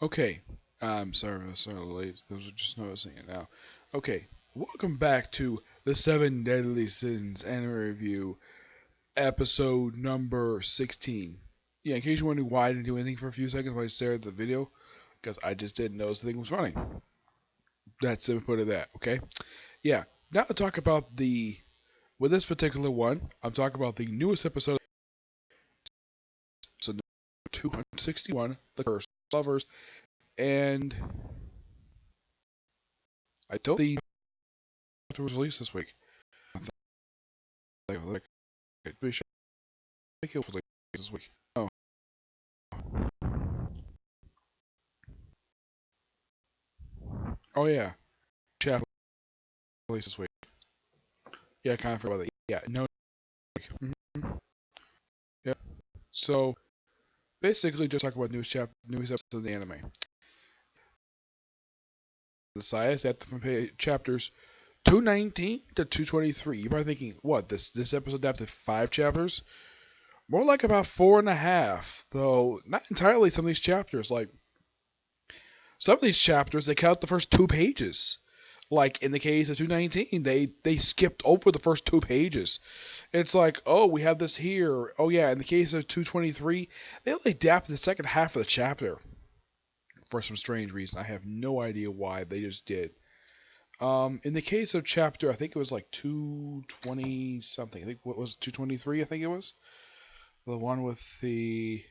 Okay. I'm sorry for so late. I was just noticing it now. Okay. Welcome back to the Seven Deadly Sins anime review, episode number 16. Yeah, in case you're wondering why I didn't do anything for a few seconds while I stared at the video, because I just didn't notice the thing was running. That's the put of that, okay? Yeah. Now to talk about with this particular one, I'm talking about the newest episode, so 261, The Curse of Lovers, and I don't think it was released this week. Like, pretty sure I think it was released this week. Oh, oh yeah, Shaft released this week. Yeah, I kind of forgot about that. Yeah, no. Mm-hmm. Yeah. So basically, just talk about newest episodes of the anime. The size at from chapters 219 to 223. You're probably thinking, what? This episode adapted 5 chapters? More like about four and a half, though not entirely. Some of these chapters, like some of these chapters, they cut out the first 2 pages. Like in the case of 219, they skipped over the first 2 pages. It's like, oh, we have this here. Oh yeah, in the case of 223, they only adapted the second half of the chapter for some strange reason. I have no idea why they just did. In the case of chapter, I think it was like 220 something. I think what was 223. I think it was the one with the.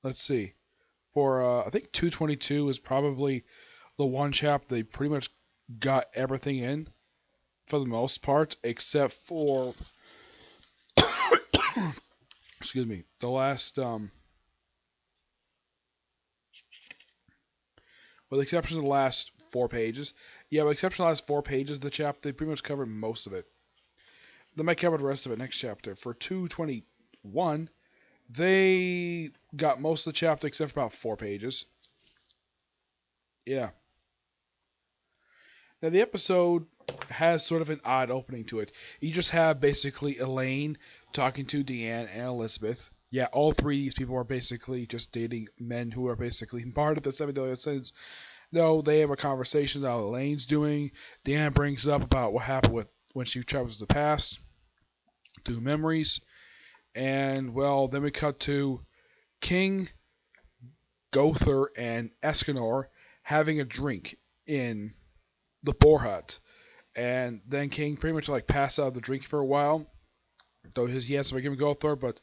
Let's see. For I think 222 is probably the one chapter they pretty much got everything in for the most part, except for excuse me, the last with the exception of the last 4 pages. Yeah, with the exception of the last 4 pages of the chapter, they pretty much covered most of it. They might cover the rest of it next chapter. For 221, they got most of the chapter except for about 4 pages. Yeah. Now the episode has sort of an odd opening to it. You just have basically Elaine talking to Deanne and Elizabeth. Yeah, all three of these people are basically just dating men who are basically part of the Seven Deadly Sins. No, they have a conversation about how Elaine's doing. Deanne brings up about what happened with when she travels to the past through memories. And well, then we cut to King, Gother, and Escanor having a drink in the Boar Hut. And then King pretty much like passed out of the drink for a while. Though he has to make him go up there, but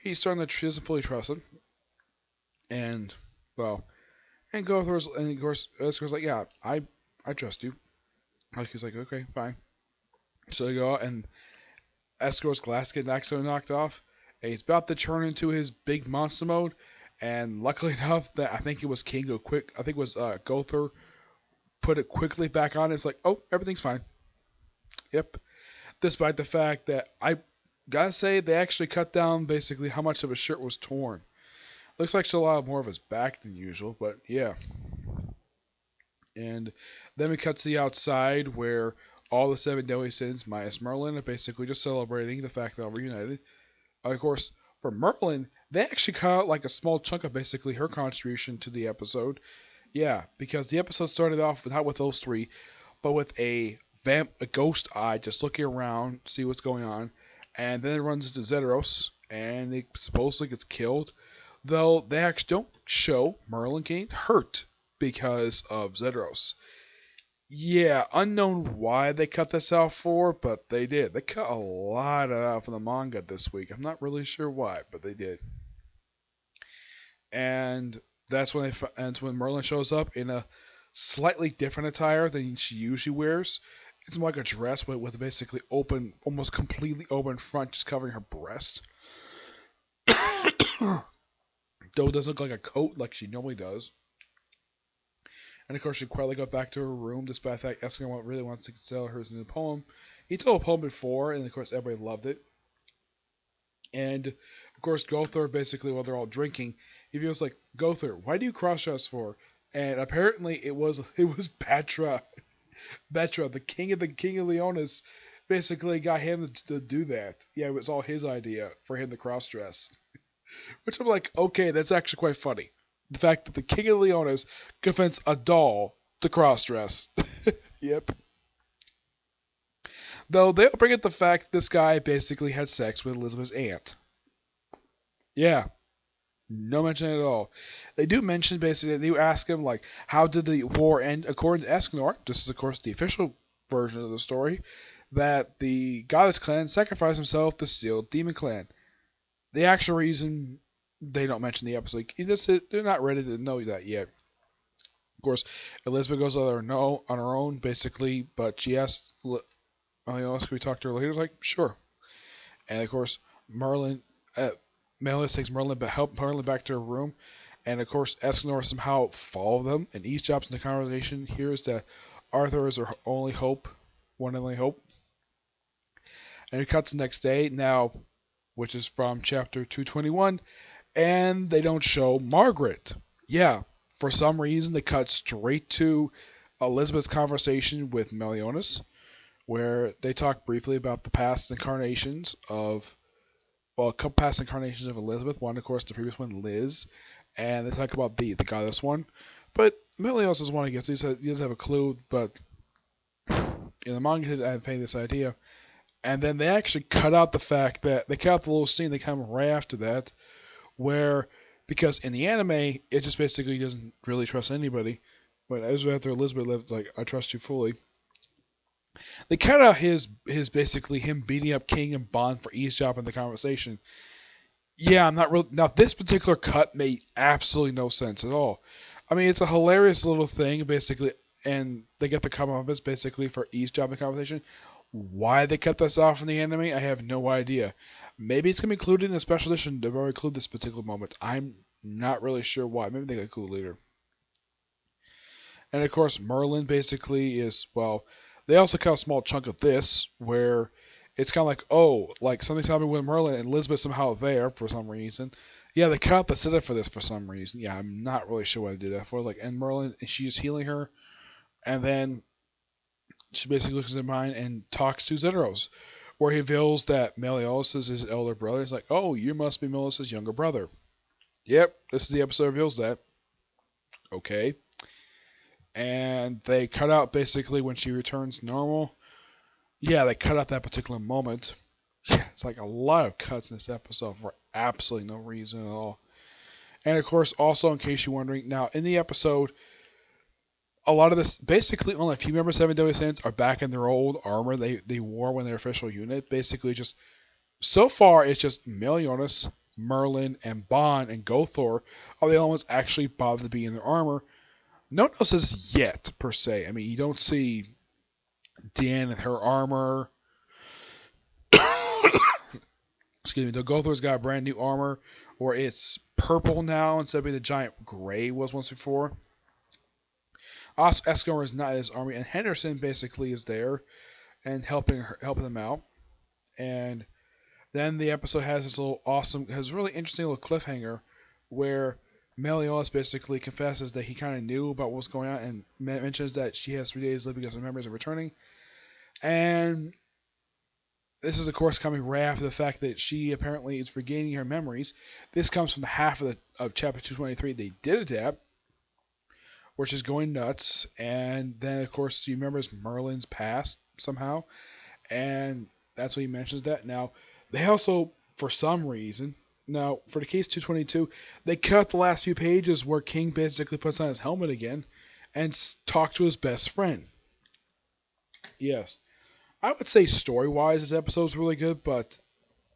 he's starting to he doesn't fully trust him. And well, and Gothar's and of course Escor's like, yeah, I trust you. Like he's like, okay, fine. So they go out and Escor's glass gets accidentally knocked off, and he's about to turn into his big monster mode. And luckily enough, that I think it was King who quick. I think it was Gothar put it quickly back on. It's like, oh, everything's fine. Yep. Despite the fact that I gotta say they actually cut down basically how much of his shirt was torn. Looks like still a lot more of his back than usual, but yeah. And then we cut to the outside where all the seven deadly sins, minus Merlin, are basically just celebrating the fact that they're reunited. Of course, for Merlin, they actually cut out like a small chunk of basically her contribution to the episode. Yeah, because the episode started off not with those three, but with a ghost eye just looking around, see what's going on, and then it runs into Zedros, and it supposedly gets killed. Though they actually don't show Merlin getting hurt because of Zedros. Yeah, unknown why they cut this out for, but they did. They cut a lot out from the manga this week. I'm not really sure why, but they did. And that's when Merlin shows up in a slightly different attire than she usually wears. It's more like a dress, but with basically open, almost completely open front, just covering her breast. Though it doesn't look like a coat like she normally does. And of course, she quietly got back to her room, despite the fact Eskimo really wants to tell her his new poem. He told a poem before, and of course, everybody loved it. And of course, Gother basically, while they're all drinking, he feels like, Gother, why do you cross us for? And apparently, it was Batra, Betra, the king of Leonis, basically got him to do that. Yeah, it was all his idea for him to cross dress. Which I'm like, okay, that's actually quite funny. The fact that the King of Leonis convinced a doll to cross dress. Yep. Though they'll bring up the fact this guy basically had sex with Elizabeth's aunt. Yeah, no mention at all. They do mention basically, they ask him, like, how did the war end? According to Escanor, this is of course the official version of the story, that the Goddess clan sacrificed himself to seal Demon clan. The actual reason, they don't mention the episode. They're not ready to know that yet. Of course, Elizabeth goes on her own, basically, but she asks, can we talk to her later? Like, sure. And of course, Merlin, Melis takes Merlin, but help Merlin back to her room. And of course, Escanor somehow follow them, and eavesdrops in the conversation. Hears that Arthur is her only hope, one and only hope. And it cuts the next day now, which is from chapter 221, and they don't show Margaret. Yeah, for some reason they cut straight to Elizabeth's conversation with Meliodas, where they talk briefly about the past incarnations of, well, a couple past incarnations of Elizabeth. One, of course, the previous one, Liz, and they talk about the goddess one. But Meliodas doesn't want to get to. He doesn't have a clue, but in the manga, he doesn't have this idea. And then they actually cut out the fact that they cut out the little scene that come right after that, where, because in the anime it just basically doesn't really trust anybody, but as after Elizabeth lived, like, I trust you fully. They cut out his basically him beating up King and Bond for eavesdropping the conversation. Yeah, I'm not real. Now this particular cut made absolutely no sense at all. I mean, it's a hilarious little thing, basically, and they get the comeuppance basically for eavesdropping the conversation. Why they cut this off in the anime, I have no idea. Maybe it's gonna be included in the special edition. They've already included this particular moment. I'm not really sure why. Maybe they got include later. And of course, Merlin basically is, well, they also cut a small chunk of this where it's kind of like, oh, like something's happening with Merlin and Elizabeth somehow there for some reason. Yeah, they cut out the setup for this for some reason. Yeah, I'm not really sure why they did that for. Like, and Merlin, and she's healing her, and then she basically looks in mind and talks to Zedros, where he reveals that Meliodas is his elder brother. He's like, oh, you must be Melissa's younger brother. Yep, this is the episode reveals that. Okay. And they cut out basically when she returns normal. Yeah, they cut out that particular moment. Yeah, it's like a lot of cuts in this episode for absolutely no reason at all. And of course, also in case you're wondering, now in the episode, a lot of this, basically only a few members of 7 Saiyans are back in their old armor they wore when they're official unit. Basically, just so far it's just Meliodas, Merlin, and Bond and Gothor are the only ones actually bothered to be in their armor. No one else is yet, per se. I mean, you don't see Diane in her armor. Excuse me, the Gothor's got brand new armor, where it's purple now instead of being the giant gray was once before. Escanor is not in his army, and Henderson basically is there and helping them out. And then the episode has this little awesome, has a really interesting little cliffhanger where Meliodas basically confesses that he kind of knew about what's going on and mentions that she has 3 days living because her memories are returning. And this is, of course, coming right after the fact that she apparently is regaining her memories. This comes from the half of chapter 223 they did adapt, where she's going nuts. And then, of course, she remembers Merlin's past somehow. And that's what he mentions that. Now, they also, for some reason, now, for the case 222, they cut the last few pages where King basically puts on his helmet again and talks to his best friend. Yes. I would say story-wise, this episode's really good, but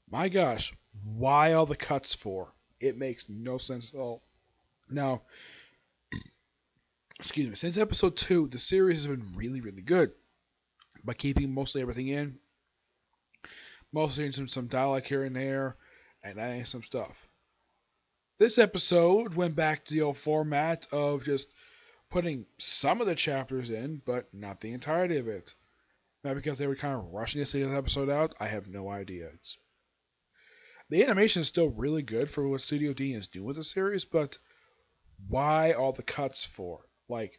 my gosh, why all the cuts for? It makes no sense at all. Now, excuse me, since episode 2, the series has been really, really good by keeping mostly everything in, mostly some dialogue here and there, and adding some stuff. This episode went back to the old format of just putting some of the chapters in, but not the entirety of it. Not because they were kind of rushing to see this episode out, I have no idea. The animation is still really good for what Studio D is doing with the series, but why all the cuts for? Like,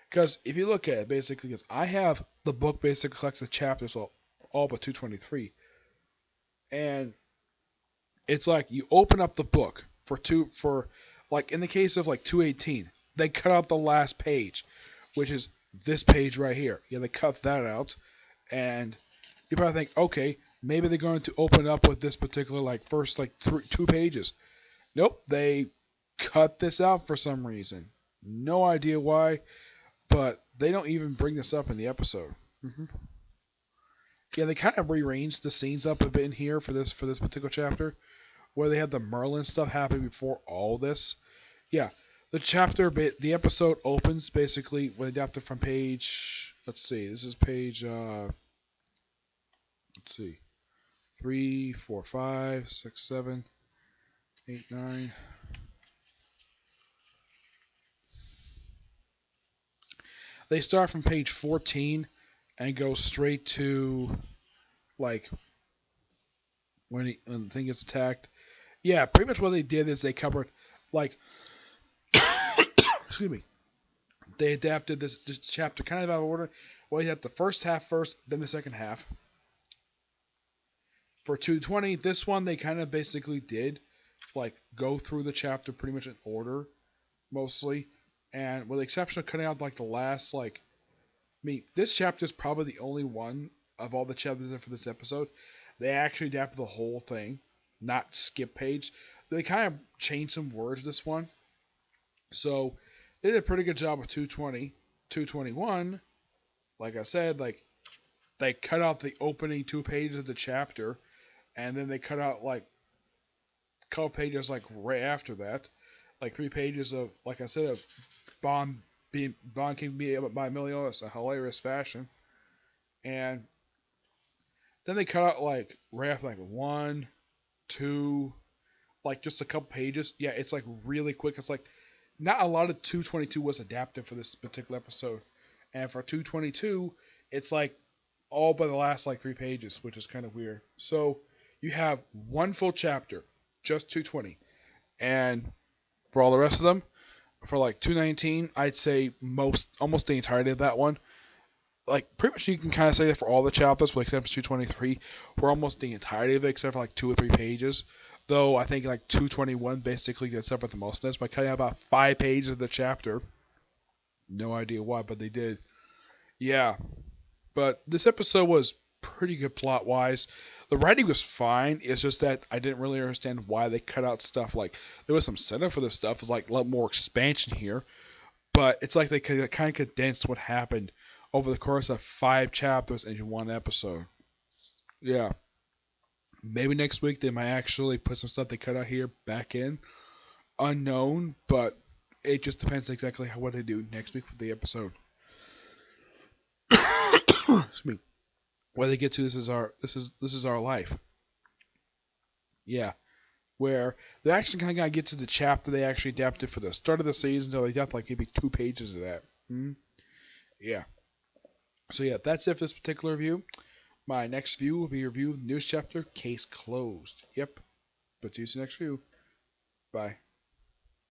because if you look at it, basically, because I have the book basically collects the chapters all but 223, and It's like you open up the book for like in the case of like 218, they cut out the last page, which is this page right here. Yeah, they cut that out, and you probably think, okay, maybe they're going to open up with this particular like first like 2 pages. Nope, they cut this out for some reason. No idea why, but they don't even bring this up in the episode. Yeah, they kind of rearranged the scenes up a bit in here for this particular chapter, where they had the Merlin stuff happen before all this. Yeah, the episode opens basically with adapted from page. Let's see, this is page. Let's see, 3, 4, 5, 6, 7, 8, 9. They start from page 14 and go straight to like when the thing gets attacked. Yeah, pretty much what they did is they covered like excuse me. They adapted this chapter kind of out of order. Well, you had the first half first, then the second half. For 220, this one they kind of basically did like go through the chapter pretty much in order, mostly, and with the exception of cutting out like the last like. I mean, this chapter is probably the only one of all the chapters for this episode. They actually adapted the whole thing, not skip page. They kind of changed some words this one. So they did a pretty good job with 220. 221, like I said, like they cut out the opening 2 pages of the chapter, and then they cut out like a couple pages like right after that, like 3 pages of like I said of Bond can be by Emilio in a hilarious fashion, and then they cut out like right after like 1, 2, like just a couple pages. Yeah, it's like really quick. It's like not a lot of 222 was adapted for this particular episode, and for 222, it's like all but the last like 3 pages, which is kind of weird. So you have one full chapter, just 220, and for all the rest of them, for like 219, I'd say almost the entirety of that one. Like pretty much you can kind of say that for all the chapters, with except for 223, for almost the entirety of it, except for like 2 or 3 pages. Though I think like 221 basically gets up with the most of this by cutting out about 5 pages of the chapter. No idea why, but they did. Yeah, but this episode was pretty good plot wise. The writing was fine. It's just that I didn't really understand why they cut out stuff. Like there was some setup for this stuff. It was like a lot more expansion here, but it's like they kind of condensed what happened over the course of 5 chapters into one episode. Yeah, maybe next week they might actually put some stuff they cut out here back in. Unknown, but it just depends exactly what they do next week for the episode. Excuse me. Where they get to this is our life. Yeah, where they actually kind of get to the chapter they actually adapted for the start of the season, so they adapt like maybe 2 pages of that. Yeah. So yeah, that's it for this particular review. My next view will be a review of the news chapter, Case Closed. Yep. But see you next view. Bye.